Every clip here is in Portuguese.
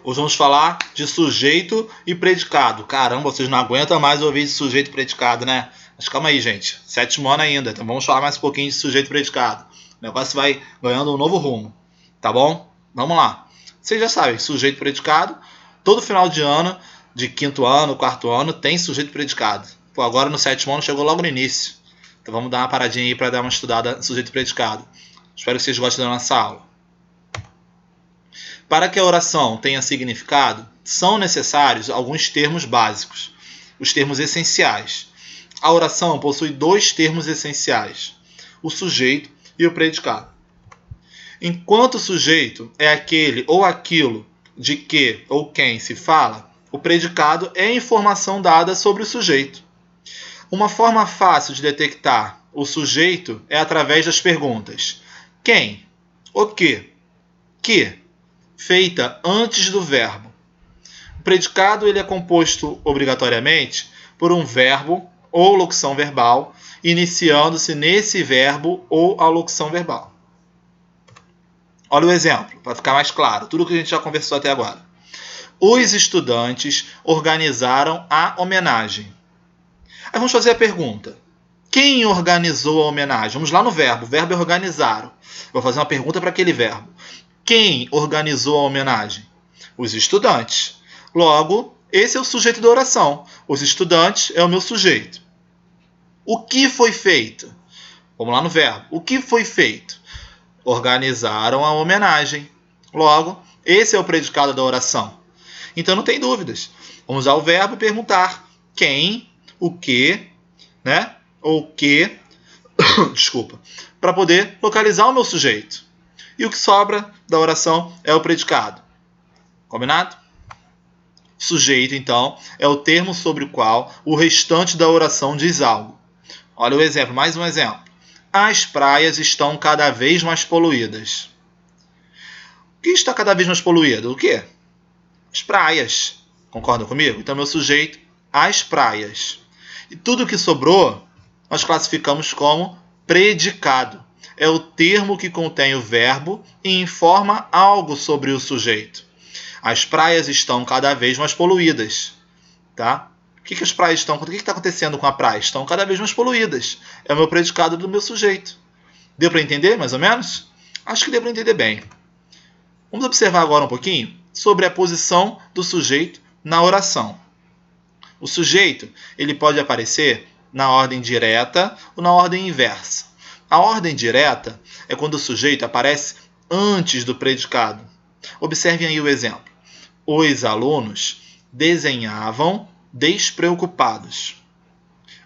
Hoje vamos falar de sujeito e predicado. Caramba, vocês não aguentam mais ouvir de sujeito e predicado, né? Mas calma aí, gente. 7º ano ainda, então vamos falar mais um pouquinho de sujeito e predicado. O negócio vai ganhando um novo rumo, tá bom? Vamos lá. Vocês já sabem, sujeito e predicado, todo final de ano, de 5º ano, 4º ano, tem sujeito e predicado. Pô, agora no 7º ano chegou logo no início. Então vamos dar uma paradinha aí para dar uma estudada no sujeito e predicado. Espero que vocês gostem da nossa aula. Para que a oração tenha significado, são necessários alguns termos básicos, os termos essenciais. A oração possui 2 termos essenciais, o sujeito e o predicado. Enquanto o sujeito é aquele ou aquilo de que ou quem se fala, o predicado é a informação dada sobre o sujeito. Uma forma fácil de detectar o sujeito é através das perguntas: quem? O que? Que? Feita antes do verbo. O predicado ele é composto obrigatoriamente por um verbo ou locução verbal, iniciando-se nesse verbo ou a locução verbal. Olha o exemplo, para ficar mais claro, tudo que a gente já conversou até agora. Os estudantes organizaram a homenagem. Aí vamos fazer a pergunta: quem organizou a homenagem? Vamos lá no verbo, o verbo é organizaram. Vou fazer uma pergunta para aquele verbo. Quem organizou a homenagem? Os estudantes. Logo, esse é o sujeito da oração. Os estudantes é o meu sujeito. O que foi feito? Vamos lá no verbo. O que foi feito? Organizaram a homenagem. Logo, esse é o predicado da oração. Então não tem dúvidas. Vamos usar o verbo e perguntar quem, o que, né? Ou que, desculpa, para poder localizar o meu sujeito. E o que sobra da oração é o predicado. Combinado? Sujeito, então, é o termo sobre o qual o restante da oração diz algo. Olha o exemplo, mais um exemplo. As praias estão cada vez mais poluídas. O que está cada vez mais poluído? O quê? As praias. Concordam comigo? Então, meu sujeito, as praias. E tudo que sobrou, nós classificamos como predicado. É o termo que contém o verbo e informa algo sobre o sujeito. As praias estão cada vez mais poluídas. Tá? O que as praias estão? O que está acontecendo com a praia? Estão cada vez mais poluídas. É o meu predicado do meu sujeito. Deu para entender, mais ou menos? Acho que deu para entender bem. Vamos observar agora um pouquinho sobre a posição do sujeito na oração. O sujeito ele pode aparecer na ordem direta ou na ordem inversa. A ordem direta é quando o sujeito aparece antes do predicado. Observem aí o exemplo. Os alunos desenhavam despreocupados.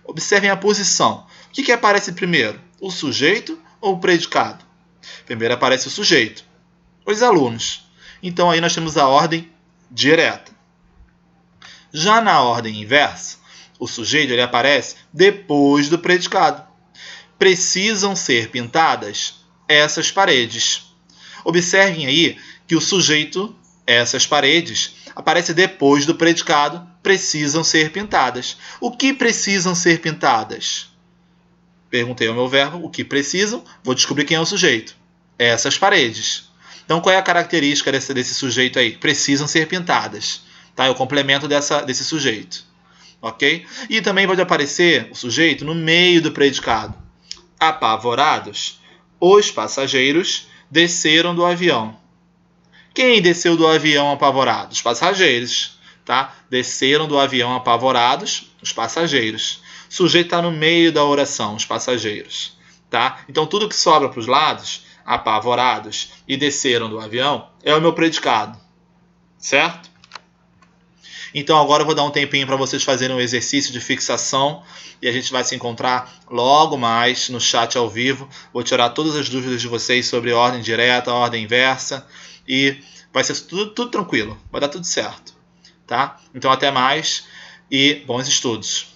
Observem a posição. O que aparece primeiro? O sujeito ou o predicado? Primeiro aparece o sujeito. Os alunos. Então aí nós temos a ordem direta. Já na ordem inversa, o sujeito ele aparece depois do predicado. Precisam ser pintadas essas paredes. Observem aí que o sujeito, essas paredes, aparece depois do predicado, precisam ser pintadas. O que precisam ser pintadas? Perguntei ao meu verbo, o que precisam, vou descobrir quem é o sujeito. Essas paredes. Então, qual é a característica desse sujeito aí? Precisam ser pintadas. Tá? É o complemento desse sujeito. Ok? E também pode aparecer o sujeito no meio do predicado. Apavorados, os passageiros desceram do avião. Quem desceu do avião apavorado? Os passageiros. Tá? Desceram do avião apavorados, os passageiros. O sujeito está no meio da oração, os passageiros. Tá? Então, tudo que sobra para os lados, apavorados e desceram do avião, é o meu predicado. Certo? Então agora eu vou dar um tempinho para vocês fazerem um exercício de fixação e a gente vai se encontrar logo mais no chat ao vivo. Vou tirar todas as dúvidas de vocês sobre ordem direta, ordem inversa e vai ser tudo tranquilo, vai dar tudo certo. Tá? Então até mais e bons estudos.